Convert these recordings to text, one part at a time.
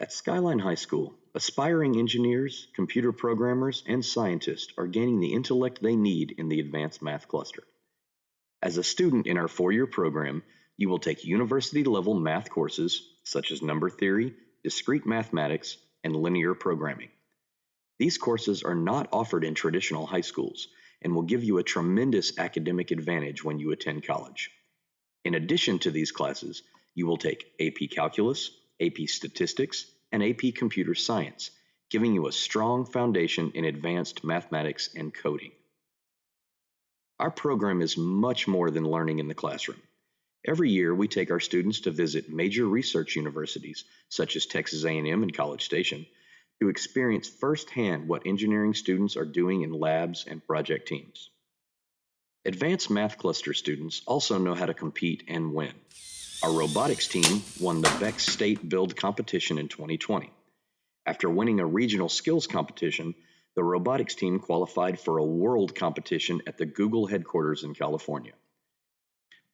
At Skyline High School, aspiring engineers, computer programmers, and scientists are gaining the intellect they need in the advanced math cluster. As a student in our 4-year program, you will take university-level math courses such as number theory, discrete mathematics, and linear programming. These courses are not offered in traditional high schools and will give you a tremendous academic advantage when you attend college. In addition to these classes, you will take AP Calculus, AP Statistics, and AP Computer Science, giving you a strong foundation in advanced mathematics and coding. Our program is much more than learning in the classroom. Every year, we take our students to visit major research universities, such as Texas A&M and College Station, to experience firsthand what engineering students are doing in labs and project teams. Advanced Math Cluster students also know how to compete and win. Our robotics team won the Beck State Build competition in 2020. After winning a regional skills competition, the robotics team qualified for a world competition at the Google headquarters in California.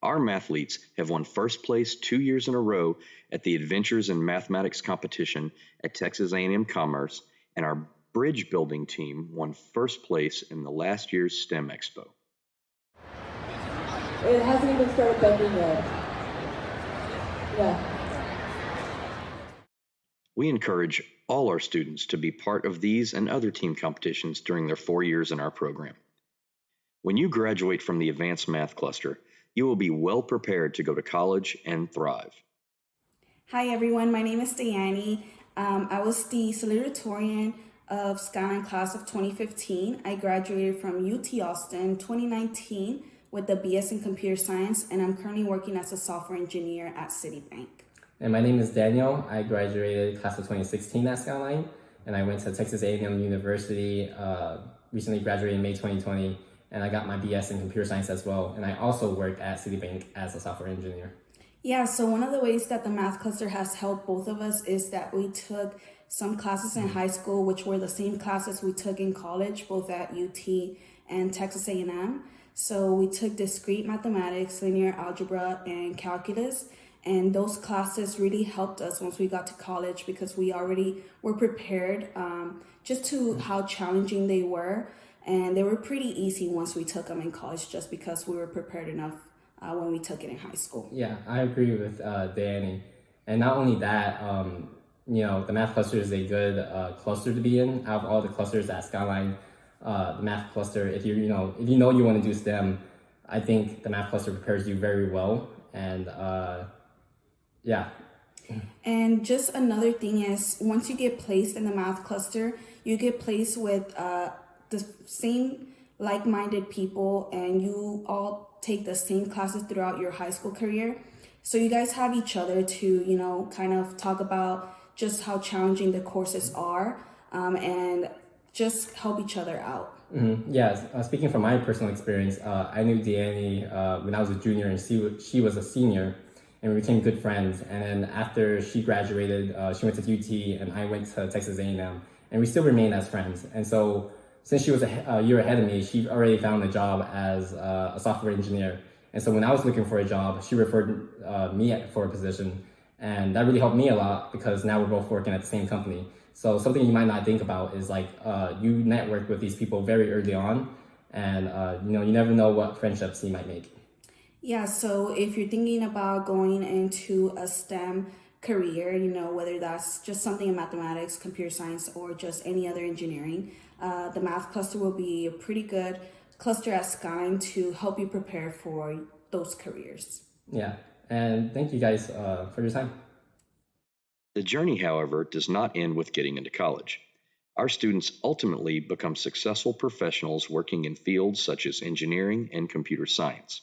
Our mathletes have won first place 2 years in a row at the Adventures in Mathematics competition at Texas A&M Commerce, and our bridge building team won first place in the last year's STEM Expo. It hasn't even started bending yet. Yeah. We encourage all our students to be part of these and other team competitions during their 4 years in our program. When you graduate from the Advanced Math Cluster, you will be well prepared to go to college and thrive. Hi everyone, my name is Dayani. I was the salutatorian of Skyline class of 2015. I graduated from UT Austin 2019 with a BS in Computer Science, and I'm currently working as a software engineer at Citibank. And my name is Daniel. I graduated class of 2016 at Skyline, and I went to Texas A&M University, recently graduated in May 2020, and I got my BS in Computer Science as well. And I also work at Citibank as a software engineer. Yeah, so one of the ways that the math cluster has helped both of us is that we took some classes in high school, which were the same classes we took in college, both at UT and Texas A&M. So we took discrete mathematics, linear algebra, and calculus. And those classes really helped us once we got to college because we already were prepared just to how challenging they were. And they were pretty easy once we took them in college just because we were prepared enough when we took it in high school. Yeah, I agree with Danny. And not only that, the math cluster is a good cluster to be in. Out of all the clusters at Skyline, the math cluster, if you know you want to do STEM, I think the math cluster prepares you very well. And yeah. And just another thing is, once you get placed in the math cluster, you get placed with the same like-minded people, and you all take the same classes throughout your high school career. So you guys have each other to, kind of talk about just how challenging the courses are, and just help each other out. Mm-hmm. Yeah, speaking from my personal experience, I knew Deanne when I was a junior and she was a senior, and we became good friends. And then after she graduated, she went to UT and I went to Texas A&M, and we still remain as friends. And so since she was a year ahead of me, she already found a job as a software engineer. And so when I was looking for a job, she referred me for a position. And that really helped me a lot because now we're both working at the same company. So something you might not think about is you network with these people very early on, and you never know what friendships you might make. Yeah, so if you're thinking about going into a STEM career, whether that's just something in mathematics, computer science, or just any other engineering, the math cluster will be a pretty good cluster at Skyline to help you prepare for those careers. Yeah, and thank you guys for your time. The journey, however, does not end with getting into college. Our students ultimately become successful professionals working in fields such as engineering and computer science.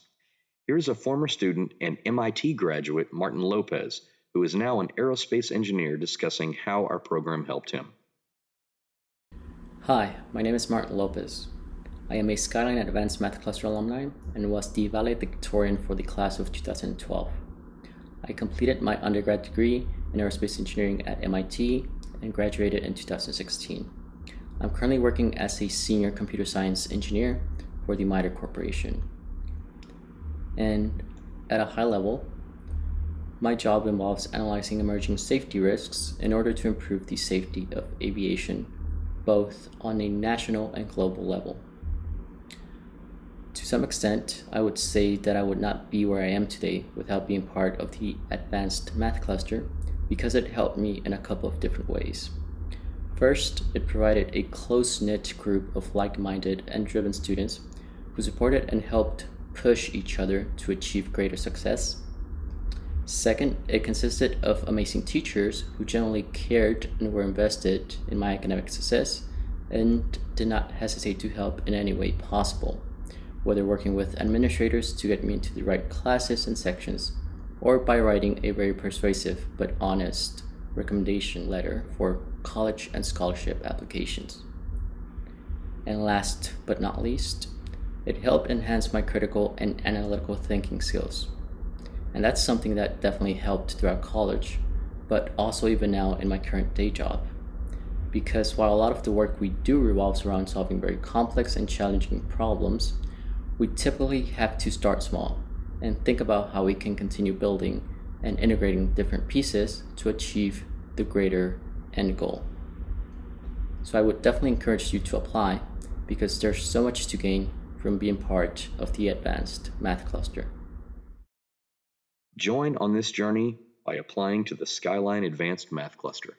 Here's a former student and MIT graduate, Martin Lopez, who is now an aerospace engineer, discussing how our program helped him. Hi, my name is Martin Lopez. I am a Skyline Advanced Math Cluster alumni and was the valedictorian for the class of 2012. I completed my undergrad degree in aerospace engineering at MIT and graduated in 2016. I'm currently working as a senior computer science engineer for the MITRE Corporation. And at a high level, My job involves analyzing emerging safety risks in order to improve the safety of aviation, both on a national and global level. To some extent, I would say that I would not be where I am today without being part of the Advanced Math Cluster because it helped me in a couple of different ways. First, it provided a close-knit group of like-minded and driven students who supported and helped push each other to achieve greater success. Second, it consisted of amazing teachers who genuinely cared and were invested in my academic success and did not hesitate to help in any way possible, whether working with administrators to get me into the right classes and sections, or by writing a very persuasive but honest recommendation letter for college and scholarship applications. And last but not least, it helped enhance my critical and analytical thinking skills. And that's something that definitely helped throughout college, but also even now in my current day job. Because while a lot of the work we do revolves around solving very complex and challenging problems, we typically have to start small and think about how we can continue building and integrating different pieces to achieve the greater end goal. So I would definitely encourage you to apply because there's so much to gain from being part of the Advanced Math Cluster. Join on this journey by applying to the Skyline Advanced Math Cluster.